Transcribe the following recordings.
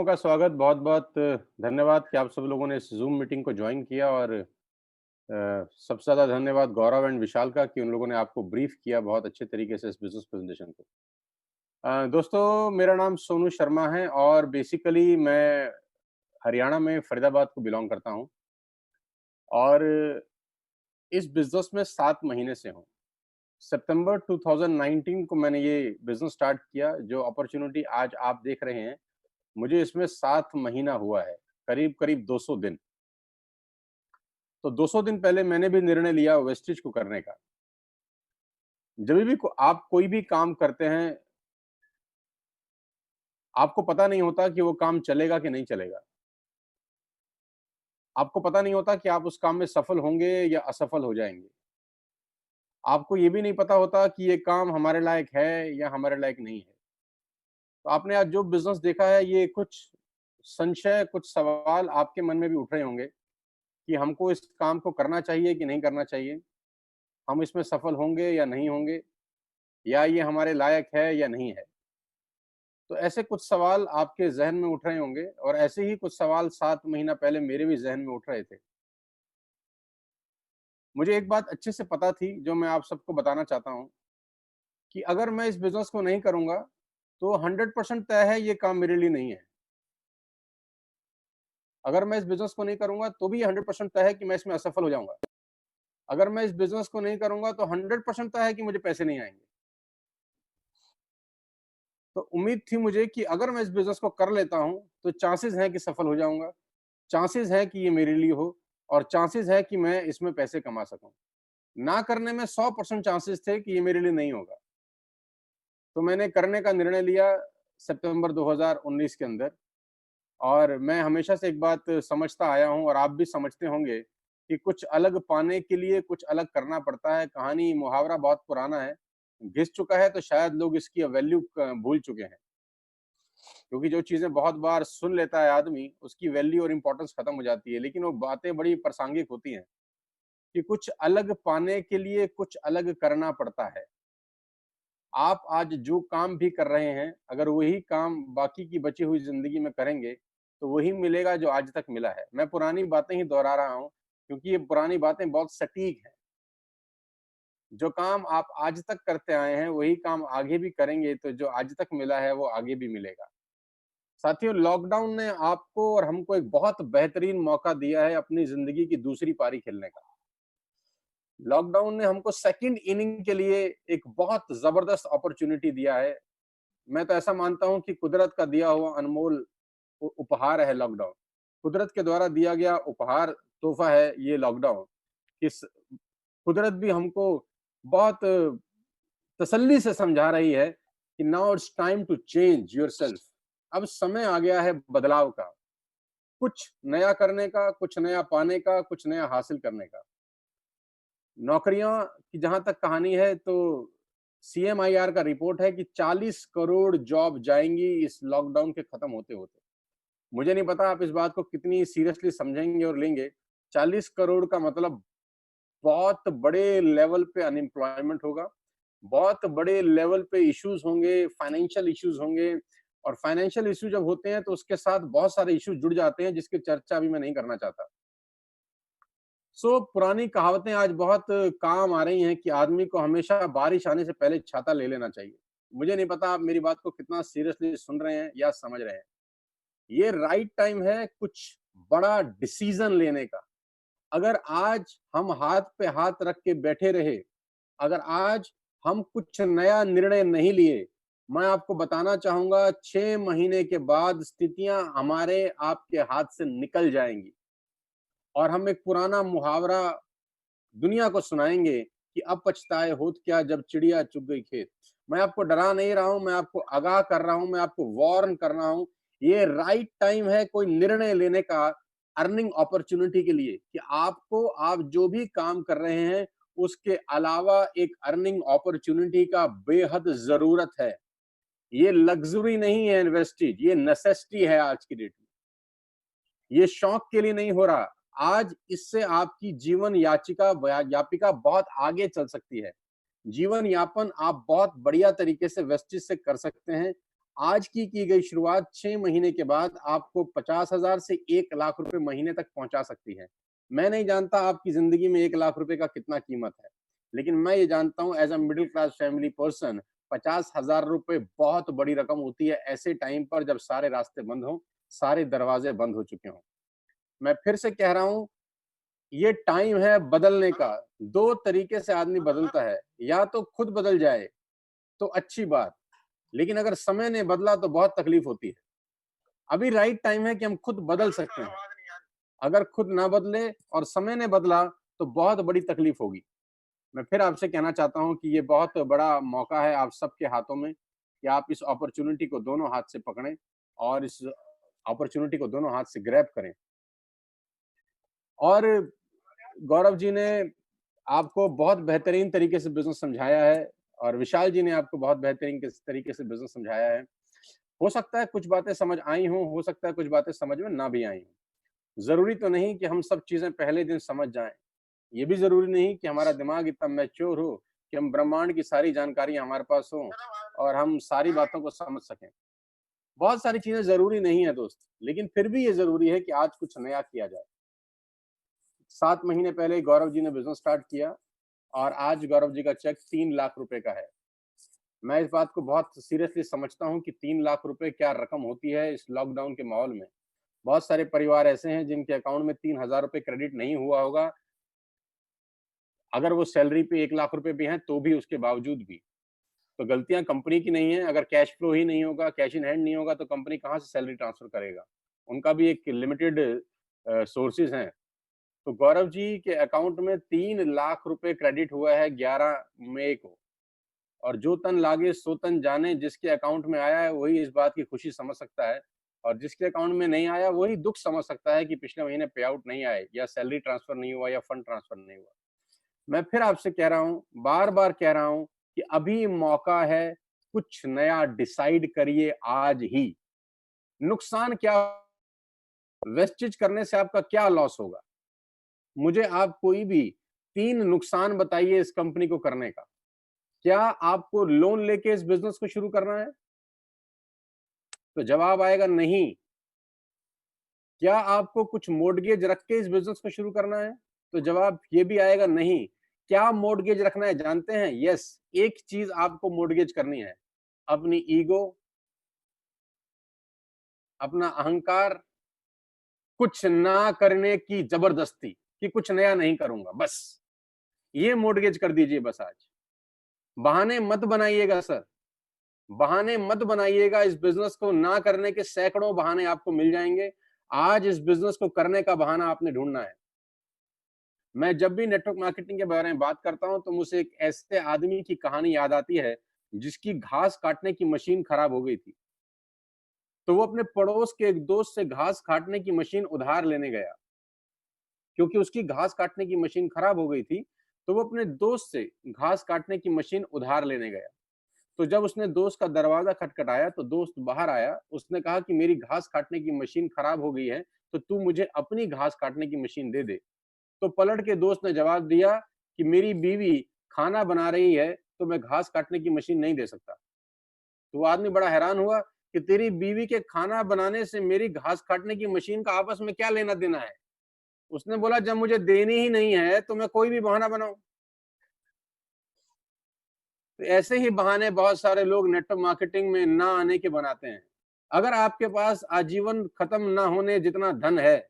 का स्वागत। बहुत-बहुत धन्यवाद कि आप सब लोगों ने इस ज़ूम मीटिंग को जॉइन किया और सबसे ज़्यादा धन्यवाद गौरव एंड विशाल का कि उन लोगों ने आपको ब्रीफ किया बहुत अच्छे तरीके से इस बिज़नेस प्रेज़ेंटेशन को। दोस्तों मेरा नाम सोनू शर्मा है और बेसिकली मैं हरियाणा में फरीदाबाद को बिलॉन्ग करता हूँ और इस बिज़नेस में 7 महीने से हूँ। सितंबर 2019 को मैंने ये बिज़नेस स्टार्ट किया, जो अपॉर्च्युनिटी आज आप देख रहे हैं, मुझे इसमें 7 महीना हुआ है, करीब-करीब 200 दिन। तो 200 दिन पहले मैंने भी निर्णय लिया वेस्टेज को करने का। जभी भी को आप कोई भी काम करते हैं, आपको पता नहीं होता कि वो काम चलेगा कि नहीं चलेगा। आपको पता नहीं होता कि आप उस काम में सफल होंगे या असफल हो जाएँगे। आपको ये भी नहीं पता होता कि ये काम हमारे लायक है या हमारे लायक नहीं है। तो आपने आज जो बिज़नेस देखा है, ये कुछ संशय, कुछ सवाल आपके मन में भी उठ रहे होंगे कि हमको इस काम को करना चाहिए कि नहीं करना चाहिए? हम इसमें सफल होंगे या नहीं होंगे? या ये हमारे लायक है या नहीं है? तो ऐसे कुछ सवाल आपके ज़हन में उठ रहे होंगे और ऐसे ही कुछ सवाल 7 महीना पहले मेरे भी ज़हन में उठ रहे थे। मुझे एक बात अच्छे से पता थी, जो मैं आप सबको बताना चाहता हूँ कि अगर मैं इस बिज़नेस को नहीं करूँगा, तो 100% तय है ये काम मेरे लिए नहीं है। अगर मैं इस बिज़नेस को नहीं करूँगा, तो भी ये 100% तय है कि मैं इसमें असफल हो जाऊँगा। अगर मैं इस बिज़नेस को नहीं करूँगा, तो 100% तय है कि मुझे पैसे नहीं आएँगे। तो उम्मीद थी मुझे कि अगर मैं इस बिज़नेस को कर लेता हूँ, तो चांसेस हैं कि सफल हो जाऊँगा, चांसेस हैं कि ये मेरे लिए हो और चांसेस है कि मैं इसमें पैसे कमा सकूँ। ना करने में 100% चांसेस थे कि ये मेरे लिए नहीं होगा। तो मैंने करने का निर्णय लिया सितंबर 2019 के अंदर और मैं हमेशा से एक बात समझता आया हूँ और आप भी समझते होंगे कि कुछ अलग पाने के लिए कुछ अलग करना पड़ता है। कहानी मुहावरा बहुत पुराना है, घिस चुका है तो शायद लोग इसकी वैल्यू भूल चुके हैं। क्योंकि जो चीज़ें बहुत बार सुन लेता है आदमी, उसकी वैल्यू और इम्पोर्टेंस खत्म हो जाती है, लेकिन वो बातें बड़ी प्रासंगिक होती हैं कि कुछ अलग पाने के लिए कुछ अलग करना पड़ता है। आप आज जो काम भी कर रहे हैं, अगर वही काम बाकी की बची हुई ज़िंदगी में करेंगे, तो वही मिलेगा जो आज तक मिला है। मैं पुरानी बातें ही दोहरा रहा हूँ, क्योंकि ये पुरानी बातें बहुत सटीक हैं। जो काम आप आज तक करते आए हैं, वही काम आगे भी करेंगे, तो जो आज तक मिला है, वो आगे भी मिलेगा। साथियों, लॉकडाउन ने आपको और हमको एक बहुत बेहतरीन मौका दिया है अपनी ज़िंदगी की दूसरी पारी खेलने का। लॉकडाउन ने हमको सेकंड इनिंग के लिए एक बहुत ज़बरदस्त अपॉर्च्युनिटी दिया है। मैं तो ऐसा मानता हूँ कि कुदरत का दिया हुआ अनमोल उपहार है लॉकडाउन। कुदरत के द्वारा दिया गया उपहार, तोहफ़ा है ये लॉकडाउन। इस कुदरत भी हमको बहुत तसल्ली से समझा रही है कि now it's time to change yourself. अब समय आ गया है बदलाव का। कुछ नया करने का, कुछ नया पाने का, कुछ नया हासिल करने का। नौकरियाँ की जहाँ तक कहानी है, तो सीएमआईआर का रिपोर्ट है कि 40 करोड़ जॉब जाएँगी इस लॉकडाउन के खत्म होते-होते। मुझे नहीं पता आप इस बात को कितनी सीरियसली समझेंगे और लेंगे। 40 करोड़ का मतलब बहुत बड़े लेवल पे अनएम्प्लॉयमेंट होगा, बहुत बड़े लेवल पे इश्यूज़ होंगे, फाइनेंशियल इश्यूज़ होंगे और फाइनेंशियल इश्यू जब होते हैं, तो उसके साथ बहुत सारे इश्यूज़ जुड़ जाते हैं, जिसकी चर्चा अभी मैं नहीं करना चाहता। पुरानी कहावतें आज बहुत काम आ रही हैं कि आदमी को हमेशा बारिश आने से पहले छाता ले लेना चाहिए। मुझे नहीं पता आप मेरी बात को कितना सीरियसली सुन रहे हैं या समझ रहे हैं। ये राइट टाइम है कुछ बड़ा डिसीज़न लेने का। अगर आज हम हाथ पे हाथ रख के बैठे रहे, अगर आज हम कुछ नया निर्णय नहीं लिए, मैं आपको बताना चाहूँगा 6 महीने के बाद स्थितियाँ हमारे आपके हाथ से निकल जाएँगी और हम एक पुराना मुहावरा दुनिया को सुनाएँगे कि अब पछताए होत क्या जब चिड़िया चुग गई खेत। मैं आपको डरा नहीं रहा हूँ, मैं आपको आगाह कर रहा हूँ, मैं आपको वार्न कर रहा हूँ। ये राइट टाइम है कोई निर्णय लेने का अर्निंग अपॉर्च्युनिटी के लिए कि आपको आप जो भी काम कर रहे हैं, उसके अलावा एक अर्निंग अपॉर्च्युनिटी का बेहद ज़रूरत है। ये लग्ज़री नहीं है इन्वेस्टेज, ये नेसेसिटी है आज की डेट में। ये शौक के लिए नहीं हो रहा। आज इससे आपकी जीवन यापिका बहुत आगे चल सकती है। जीवन यापन आप बहुत बढ़िया तरीके से वेस्टेज से कर सकते हैं। आज की गई शुरुआत 6 महीने के बाद आपको 50,000 से 1 लाख रुपए महीने तक पहुंचा सकती है। मैं नहीं जानता आपकी ज़िंदगी में 1 लाख रुपए का कितना कीमत है, लेकिन मैं ये जानता हूँ as a middle class family person 50,000 रुपए बहुत बड़ी रकम होती है ऐसे टाइम पर जब सारे रास्ते बंद हों, सारे दरवाजे बंद हो चुके हों। मैं फिर से कह रहा हूँ, ये टाइम है बदलने का। 2 तरीके से आदमी बदलता है, या तो खुद बदल जाए, तो अच्छी बात, लेकिन अगर समय ने बदला तो बहुत तकलीफ होती है। अभी राइट टाइम है कि हम खुद बदल सकते हैं। अगर खुद ना बदले और समय ने बदला तो बहुत बड़ी तकलीफ होगी। मैं फिर आपसे कहना चाहता हूँ कि ये बहुत बड़ा मौका है आप सबके हाथों में कि आप इस अपॉर्च्युनिटी को दोनों हाथ से पकड़ें और इस अपॉर्च्युनिटी को दोनों हाथ से ग्रैब करें। और गौरव जी ने आपको बहुत बेहतरीन तरीके से बिज़नेस समझाया है और विशाल जी ने आपको बहुत बेहतरीन किस तरीके से बिज़नेस समझाया है। हो सकता है कुछ बातें समझ आई हों, हो सकता है कुछ बातें समझ में ना भी आई हों। ज़रूरी तो नहीं कि हम सब चीज़ें पहले दिन समझ जाएँ। ये भी ज़रूरी नहीं कि हमारा दिमाग इतना मैच्योर हो कि हम ब्रह्मांड की सारी जानकारियाँ हमारे पास हों और हम सारी बातों को समझ सकें। बहुत सारी चीज़ें ज़रूरी नहीं है दोस्त, लेकिन फिर भी ये ज़रूरी है कि आज कुछ नया किया जाए। 7 महीने पहले गौरव जी ने बिज़नेस स्टार्ट किया और आज गौरव जी का चेक 3 लाख रुपए का है। मैं इस बात को बहुत सीरियसली समझता हूँ कि 3 लाख रुपए क्या रकम होती है इस लॉकडाउन के माहौल में। बहुत सारे परिवार ऐसे हैं जिनके अकाउंट में 3,000 रुपए क्रेडिट नहीं हुआ होगा। अगर वो सैलरी पे 1 लाख रुपए भी हैं तो भी उसके बावजूद भी। तो गलतियाँ कंपनी की नहीं है, अगर कैश फ्लो ही नहीं होगा, कैश इन हैंड नहीं होगा तो कंपनी कहाँ से सैलरी ट्रांसफर करेगा? उनका भी एक लिमिटेड सोर्सेज़ हैं। तो गौरव जी के अकाउंट में 3 लाख रुपए क्रेडिट हुआ है 11 मई को। और जो तन लागे सो तन जाने, जिसके अकाउंट में आया है वही इस बात की खुशी समझ सकता है और जिसके अकाउंट में नहीं आया वही दुःख समझ सकता है कि पिछले महीने पे आउट नहीं आए या सैलरी ट्रांसफर नहीं हुआ या फंड ट्रांसफर नहीं हुआ। मैं फिर आपसे कह रहा हूँ, बार-बार कह रहा हूँ कि अभी मौका है, कुछ नया डिसाइड करिए आज ही। नुकसान क्या, वेस्टेज करने से आपका क्या लॉस होगा? मुझे आप कोई भी 3 नुकसान बताइए इस कंपनी को करने का। क्या आपको लोन लेके इस बिज़नेस को शुरू करना है? तो जवाब आएगा नहीं। क्या आपको कुछ मॉर्टगेज रख के इस बिज़नेस को शुरू करना है? तो जवाब ये भी आएगा नहीं। क्या मॉर्टगेज रखना है जानते हैं? यस, एक चीज़ आपको मॉर्टगेज करनी है, अपनी ईगो, अपना अहंकार, कुछ ना करने की ज़बरदस्ती कि कुछ नया नहीं करूँगा, बस। ये मॉर्टगेज कर दीजिए बस आज। बहाने मत बनाइएगा सर, बहाने मत बनाइएगा, इस बिज़नेस को ना करने के सैकड़ों बहाने आपको मिल जाएँगे। आज इस बिज़नेस को करने का बहाना आपने ढूँढना है। मैं जब भी नेटवर्क मार्केटिंग के बारे में बात करता हूँ, तो मुझे एक ऐसे आदमी की कहानी याद आती है, जिसकी घास काटने की मशीन खराब हो गई थी। तो वो अपने पड़ोस के एक दोस्त से घास काटने की मशीन उधार लेने गया। क्योंकि उसकी घास काटने की मशीन खराब हो गई थी, तो वो अपने दोस्त से घास काटने की मशीन उधार लेने गया। तो जब उसने दोस्त का दरवाज़ा खटखटाया, तो दोस्त बाहर आया। उसने कहा कि मेरी घास काटने की मशीन खराब हो गई है, तो तू मुझे अपनी घास काटने की मशीन दे दे। तो पलट के दोस्त ने जवाब दिया कि मेरी बीवी खाना बना रही है, तो मैं घास काटने की मशीन नहीं दे सकता। तो वो आदमी बड़ा हैरान हुआ कि तेरी बीवी के खाना बनाने से मेरी घास काटने की मशीन का आपस में क्या लेना-देना है? उसने बोला जब मुझे देनी ही नहीं है, तो मैं कोई भी बहाना बनाऊँ। तो ऐसे ही बहाने बहुत सारे लोग नेटवर्क मार्केटिंग में ना आने के बनाते हैं। अगर आपके पास आजीवन खत्म ना होने जितना धन है,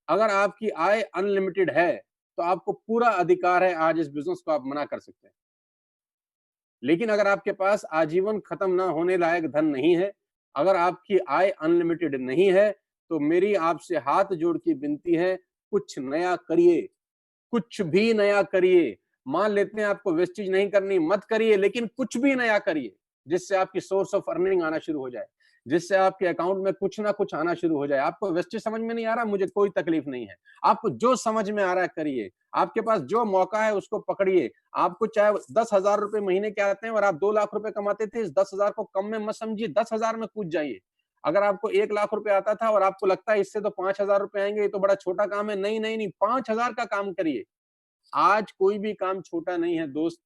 अगर आपकी आय अनलिमिटेड है, तो आपको पूरा अधिकार है आज इस बिज़नेस को आप मना कर सकते हैं। लेकिन अगर आपके पास आजीवन खत्म ना होने लायक धन नहीं है, अगर आपकी आय अनलिमिटेड नहीं है, तो मेरी आपसे हाथ जोड़ के विनती है, कुछ नया करिए, कुछ भी नया करिए। मान लेते हैं आपको वेस्टेज नहीं करनी, मत करिए, लेकिन कुछ भी नया करिए, जिससे आपकी सोर्स ऑफ अर्निंग आना शुरू हो जाए, जिससे आपके अकाउंट में कुछ ना कुछ आना शुरू हो जाए। आपको वेस्टेज समझ में नहीं आ रहा, मुझे कोई तकलीफ नहीं है। आपको जो समझ में आ रहा है करिए। आपके पास जो मौका है उसको पकड़िए। आपको चाहे 10,000 रुपए महीने के आते हैं और आप 2 लाख रुपए कमाते थे, इस 10,000 को कम में मत समझिए, 10,000 में कूद जाइए। अगर आपको 1 लाख रुपए आता था और आपको लगता है इससे तो 5,000 रुपए आएँगे, ये तो बड़ा छोटा काम है। नहीं, नहीं, नहीं, 5,000 का काम करिए। आज कोई भी काम छोटा नहीं है दोस्त।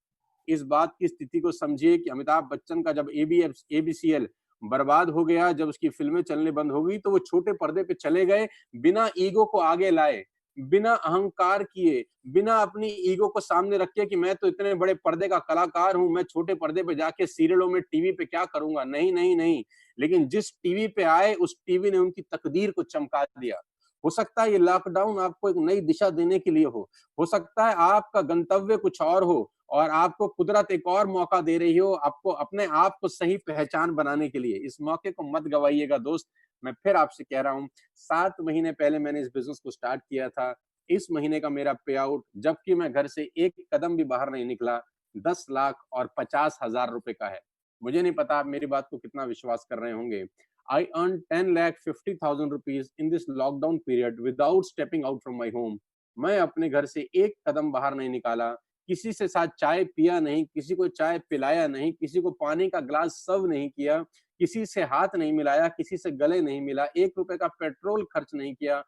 इस बात की स्थिति को समझिए कि अमिताभ बच्चन का जब एबीसीएल बर्बाद हो गया, जब उसकी फ़िल्में चलने बंद हो गई, तो वो छोटे पर्दे पे चले गए, बिना ईगो को आगे लाए, बिना अहंकार किए, बिना अपनी ईगो को सामने रख के कि मैं तो इतने बड़े पर्दे का कलाकार हूँ, मैं छोटे पर्दे पे जाके सीरियलों में, टीवी पे क्या करूँगा? नहीं, नहीं, नहीं। लेकिन जिस टीवी पे आए, उस टीवी ने उनकी तकदीर को चमका दिया। हो सकता है ये लॉकडाउन आपको एक नई दिशा देने के लिए हो सकता है आपका गंतव्य कुछ और हो और आपको कुदरत एक और मौका दे रही हो, आपको अपने आप को सही पहचान बनाने के लिए। इस मौके को मत गवाइएगा दोस्त। मैं फिर आपसे कह रहा हूँ, 7 महीने पहले मैंने इस बिज़नेस को स्टार्ट किया था। इस महीने का मेरा पे आउट, जबकि मैं घर से एक कदम भी बाहर नहीं निकला, 10 लाख और 50,000 रुपए का है। मुझे नहीं पता आप मेरी बात को कितना विश्वास कर रहे होंगे। I earned 10,50,000 rupees in this lockdown period without stepping out from my home. मैं अपने घर से एक कदम बाहर नहीं निकाला, किसी से साथ चाय पिया नहीं, किसी को चाय पिलाया नहीं, किसी को पानी का ग्लास सर्व नहीं किया, किसी से हाथ नहीं मिलाया, किसी से गले नहीं मिला, 1 रुपए का पेट्रोल खर्च नहीं किया,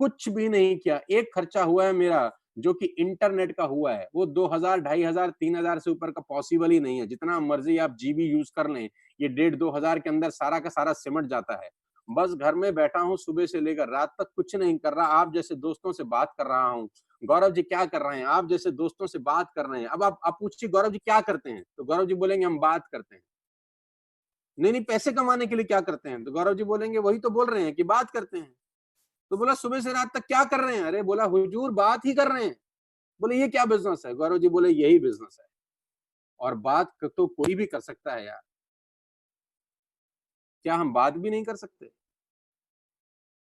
कुछ भी नहीं किया। एक खर्चा हुआ है मेरा जो कि इंटरनेट का हुआ है, वो 2000, 2500, 3000 से ऊपर का पॉसिबल ही नहीं है। जितना मर्ज़ी आप जीबी यूज़ कर लें, ये डेढ़ 2000 के अंदर सारा का सारा सिमट जाता है। बस घर में बैठा हूँ सुबह से लेकर रात तक कुछ नहीं कर रहा, आप जैसे दोस्तों से बात कर रहा हूँ। गौरव जी क्या कर रहे हैं? आप जैसे दोस्तों से बात कर रहे हैं। अब आप पूछिए गौरव जी क्या करते हैं? तो गौरव जी बोलेंगे हम बात करते हैं। नहीं, नहीं पैसे कमाने के लिए क्या करते हैं? तो गौरव जी बोलेंगे वही तो बोल रहे हैं कि बात करते हैं। तो बोला सुबह से रात तक क्या कर रहे हैं? अरे बोला हुजूर बात ही कर रहे हैं। बोले ये क्या बिज़नेस है? गौरव जी बोले यही बिज़नेस है और बात क तो कोई भी कर सकता है यार। क्या हम बात भी नहीं कर सकते?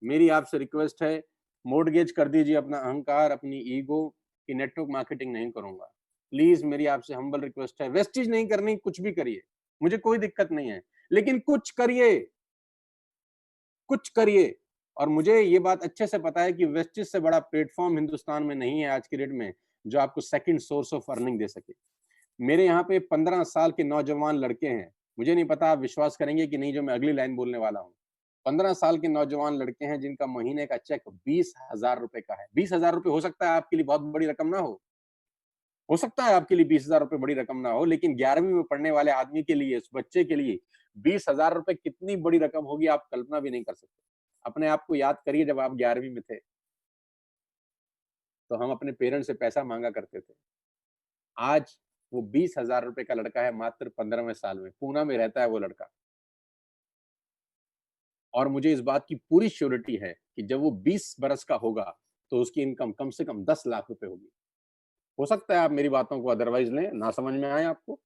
मेरी आपसे रिक्वेस्ट है, मॉर्टगेज कर दीजिए अपना अहंकार, अपनी ईगो कि नेटवर्क मार्केटिंग नहीं करूँगा। प्लीज़ मेरी आपसे हम्बल रिक्वेस्ट है, वेस्टेज नहीं करनी, कुछ भी करिए, मुझे कोई दिक्कत नहीं है, लेकिन कुछ करिए, कुछ करिए। और मुझे ये बात अच्छे से पता है कि वेस्टेज से बड़ा प्लेटफ़ॉर्म हिंदुस्तान में नहीं है आज की डेट में, जो आपको सेकंड सोर्स ऑफ अर्निंग दे सके। मेरे यहाँ पे 15 साल के नौजवान लड़के हैं। मुझे नहीं पता आप विश्वास करेंगे कि नहीं जो मैं अगली लाइन बोलने वाला हूँ। 15 साल के नौजवान लड़के हैं जिनका महीने का चेक 20,000 रुपए का है। 20,000 रुपए हो सकता है आपके लिए बहुत बड़ी रकम ना हो। हो सकता है आपके लिए 20,000 रुपए बड़ी रकम ना हो, लेकिन 11वीं में पढ़ने वाले आदमी के लिए, उस बच्चे के लिए 20,000 रुपए कितनी बड़ी रकम होगी आप कल्पना भी नहीं कर सकते। अपने आप को याद करिए जब आप 11वीं में थे, तो हम अपने पेरेंट्स से पैसा माँगा करते थे। आज वो 20,000 रुपए का लड़का है मात्र 15वें साल में, पूना में रहता है वो लड़का। और मुझे इस बात की पूरी श्योरिटी है कि जब वो 20 बरस का होगा, तो उसकी इनकम कम से कम 10 लाख रुपए होगी। हो सकता है आप मेरी बातों को अदरवाइज़ लें, ना समझ में आए आपको,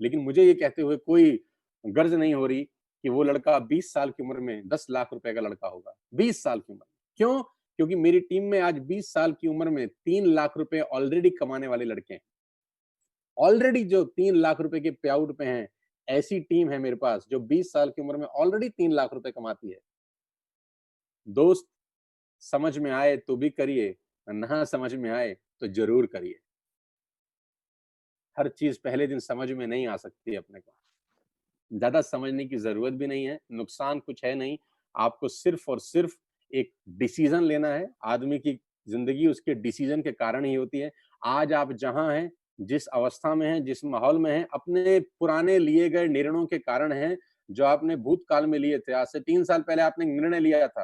लेकिन मुझे ये कहते हुए कोई गर्ज नहीं हो रही कि वो लड़का 20 साल की उम्र में 10 लाख रुपए का लड़का होगा। 20 साल की उम्र में। क्यों? क्योंकि मेरी टीम में आज 20 साल की उम्र में 3 लाख रुपए ऑलरेडी कमाने वाले लड़के हैं। ऑलरेडी जो 3 लाख रुपए के पे आउट पे हैं, ऐसी टीम है मेरे पास जो 20 साल की उम्र में ऑलरेडी 3 लाख रुपए कमाती है। दोस्त समझ में आए तो भी करिए, ना समझ में आए तो ज़रूर करिए। हर चीज़ पहले दिन समझ में नहीं आ सकती अपने को। ज़्यादा समझने की ज़रूरत भी नहीं है, नुकसान कुछ है नहीं। आपको सिर्फ़ और सिर्फ़ एक डिसीज़न लेना है। आदमी की ज़िंदगी उसके डिसीज़न के कारण ही होती है। आज आप जहाँ हैं, जिस अवस्था में हैं, जिस माहौल में हैं, अपने पुराने लिए गए निर्णयों के कारण हैं, जो आपने भूतकाल में लिए थे। आज से 3 साल पहले आपने निर्णय लिया था,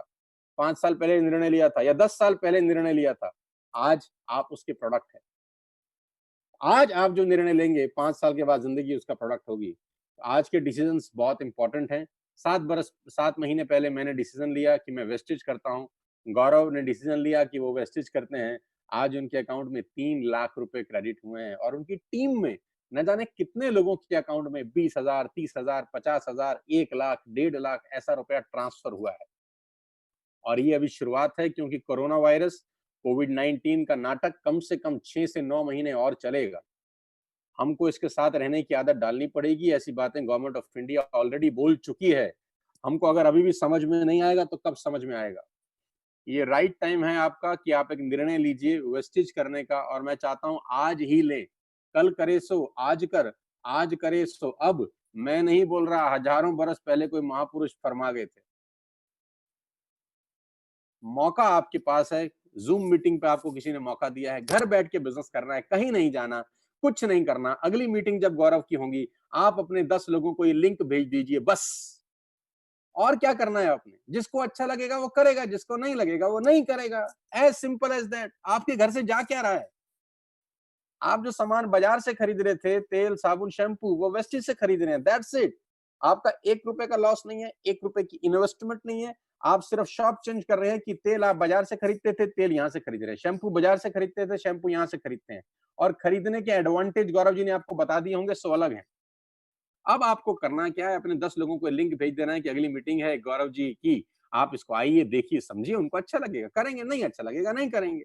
5 साल पहले निर्णय लिया था या 10 साल पहले निर्णय लिया था। आज आप उसके प्रोडक्ट हैं। आज आप जो निर्णय लेंगे 5 साल के बाद ज़िंदगी उसका प्रोडक्ट होगी। आज के डिसीज़न्स बहुत इम्पोर्टेंट हैं। 7 महीने पहले मैंने डिसीज़न लिया कि मैं वेस्टेज करता हूँ। गौरव ने डिसीज़न लिया कि वो वेस्टेज करते हैं। आज उनके अकाउंट में 3 लाख रुपए क्रेडिट हुए हैं और उनकी टीम में न जाने कितने लोगों के अकाउंट में 20,000, 30,000, 50,000, 1 लाख, 1.5 लाख ऐसा रुपया ट्रांसफ़र हुआ है। और ये अभी शुरुआत है क्योंकि कोरोना वायरस, कोविड-19 का नाटक कम से कम 6 से 9 महीने और चलेगा। हमको इसके साथ रहने की आदत डालनी पड़ेगी, ऐसी बातें गवर्नमेंट ऑफ इंडिया ऑलरेडी बोल चुकी है। हमको अगर अभी भी समझ में नहीं आएगा तो कब समझ में आएगा? ये राइट टाइम है आपका कि आप एक निर्णय लीजिए वेस्टेज करने का और मैं चाहता हूँ आज ही लें। कल करे सो आज कर, आज करे सो अब। मैं नहीं बोल रहा, हज़ारों बरस पहले कोई महापुरुष फरमा गए थे। मौका आपके पास है, ज़ूम मीटिंग पे आपको किसी ने मौका दिया है, घर बैठ के बिज़नेस करना है, कहीं नहीं जाना, कुछ नहीं करना। अगली मीटिंग जब गौरव की होंगी, आप अपने 10 लोगों को ये लिंक भेज दीजिए बस। और क्या करना है आपने? जिसको अच्छा लगेगा वो करेगा, जिसको नहीं लगेगा वो नहीं करेगा। As simple as that. आपके घर से जा क्या रहा है? आप जो सामान बाजार से खरीद रहे थे, तेल, साबुन, शैम्पू, वो वेस्टेज से खरीद रहे हैं, दैट्स इट। आपका ₹1 का लॉस नहीं है, ₹1 की इन्वेस्टमेंट नहीं है। आप सिर्फ शॉप चेंज कर रहे हैं कि तेल आप बाजार से खरीदते थे, तेल यहाँ से खरीद रहे हैं। शैम्पू बाजार से खरीदते थे, शैम्पू यहाँ से खरीदते हैं। और खरीदने के एडवांटेज गौरव जी ने आपको बता दिए होंगे, सो अलग है। अब आपको करना क्या है, अपने 10 लोगों को लिंक भेज देना है कि अगली मीटिंग है गौरव जी की, आप इसको आइए, देखिए, समझिए, उनको अच्छा लगेगा, करेंगे, नहीं अच्छा लगेगा, नहीं करेंगे।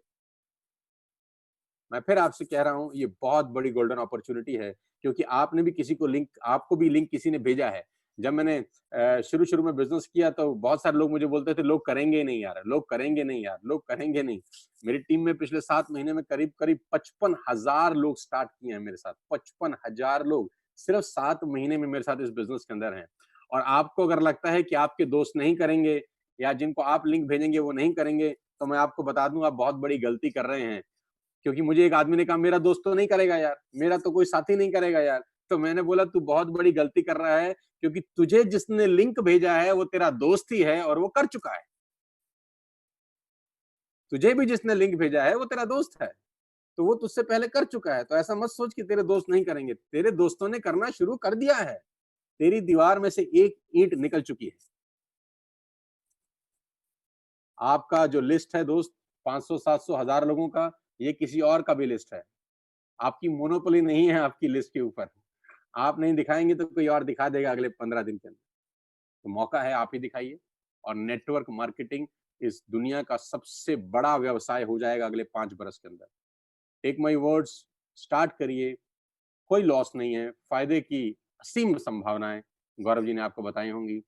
मैं फिर आपसे कह रहा हूँ, ये बहुत बड़ी गोल्डन अपॉर्च्युनिटी है, क्योंकि आपने भी किसी को लिंक आपको भी लिंक किसी ने भेजा है। जब मैंने शुरू-शुरू में बिज़नेस किया तो बहुत सारे लोग मुझे बोलते थे, "लोग करेंगे ही नहीं यार, लोग करेंगे नहीं यार, लोग करेंगे नहीं।" मेरी टीम में पिछले 7 महीने में करीब-करीब 55,000 लोग स्टार्ट किए हैं मेरे साथ, 55,000 लोग सिर्फ 7 महीने में मेरे साथ इस बिज़नेस के अंदर हैं। और आपको अगर लगता है कि आपके दोस्त नहीं करेंगे या जिनको आप लिंक भेजेंगे वो नहीं करेंगे, तो मैं आपको बता दूँ, आप बहुत बड़ी गलती कर रहे हैं। क्योंकि मुझे एक आदमी ने कहा, मेरा दोस्त तो नहीं करेगा यार, मेरा तो कोई साथी नहीं करेगा यार। तो मैंने बोला, तू बहुत बड़ी गलती कर रहा है, क्योंकि तुझे जिसने लिंक भेजा है वो तेरा दोस्त ही है और वो कर चुका है। तुझे भी जिसने लिंक भेजा है वो तेरा दोस्त है, तो वो तुझसे पहले कर चुका है। तो ऐसा मत सोच कि तेरे दोस्त नहीं करेंगे, तेरे दोस्तों ने करना शुरू कर दिया है। तेरी दीवार में से एक ईंट निकल चुकी है। आपका जो लिस्ट है दोस्त, 500, 700, 1000 लोगों का, ये किसी और का भी लिस्ट है। आपकी मोनोपोली नहीं है आपकी लिस्ट के ऊपर। आप नहीं दिखाएँगे तो कोई और दिखा देगा अगले 15 दिन के अंदर। तो मौका है, आप ही दिखाइए। और नेटवर्क मार्केटिंग इस दुनिया का सबसे बड़ा व्यवसाय हो जाएगा अगले 5 बरस के अंदर। टेक माय वर्ड्स, स्टार्ट करिए, कोई लॉस नहीं है, फ़ायदे की असीम संभावनाएँ गौरव जी ने आपको बताई होंगी।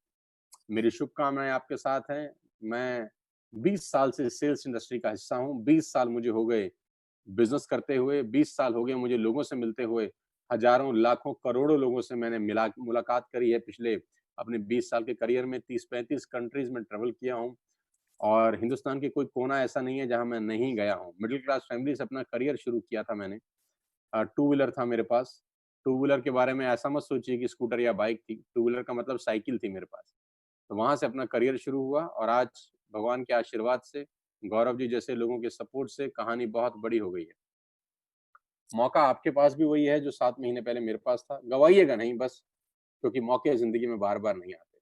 मेरी शुभकामनाएँ आपके साथ हैं। मैं 20 साल से सेल्स इंडस्ट्री का हिस्सा हूँ, 20 साल मुझे हो गए बिज़नेस करते हुए, 20 साल हो गए मुझे लोगों से मिलते हुए, हज़ारों, लाखों, करोड़ों लोगों से मैंने मिला मुलाकात करी है पिछले अपने 20 साल के करियर में। 30-35 कंट्रीज़ में ट्रैवल किया हूँ और हिंदुस्तान के कोई कोना ऐसा नहीं है जहाँ मैं नहीं गया हूँ। मिडल क्लास फैमिली से अपना करियर शुरू किया था मैंने। टू व्हीलर था मेरे पास। टू व्हीलर के बारे में ऐसा मत सोचिए कि स्कूटर या बाइक थी, टू व्हीलर का मतलब साइकिल थी मेरे पास। तो वहाँ से अपना करियर शुरू हुआ और आज भगवान के आशीर्वाद से, गौरव जी जैसे लोगों के सपोर्ट से कहानी बहुत बड़ी हो गई है। मौका आपके पास भी वही है जो 7 महीने पहले मेरे पास था। गवाइएगा नहीं बस, क्योंकि मौके ज़िंदगी में बार-बार नहीं आते।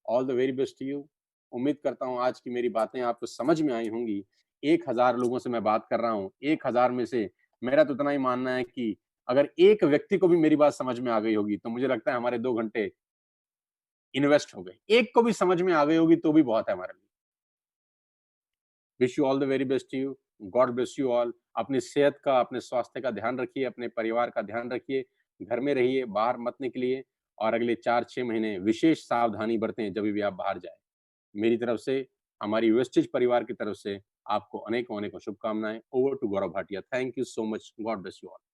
All the very best to you. उम्मीद करता हूँ आज की मेरी बातें आपको समझ में आई होंगी। 1000 लोगों से मैं बात कर रहा हूँ, 1000 में से मेरा तो इतना ही मानना है कि अगर एक व्यक्ति को भी मेरी बात समझ में आ गई होगी, तो मुझे लगता है हमारे 2 घंटे इन्वेस्ट हो गए। एक को भी समझ में आ गई होगी तो भी बहुत है हमारे लिए। Wish you all the very best to you. God bless you all. अपनी सेहत का, अपने स्वास्थ्य का ध्यान रखिए, अपने परिवार का ध्यान रखिए, घर में रहिए, बाहर मत निकलिए और अगले 4-6 महीने विशेष सावधानी बरतें जभी भी आप बाहर जाएँ। मेरी तरफ से, हमारी वेस्टेज परिवार की तरफ से आपको अनेकों-अनेकों शुभकामनाएँ। Over to Gaurav Bhatia. Thank you so much. God bless you all.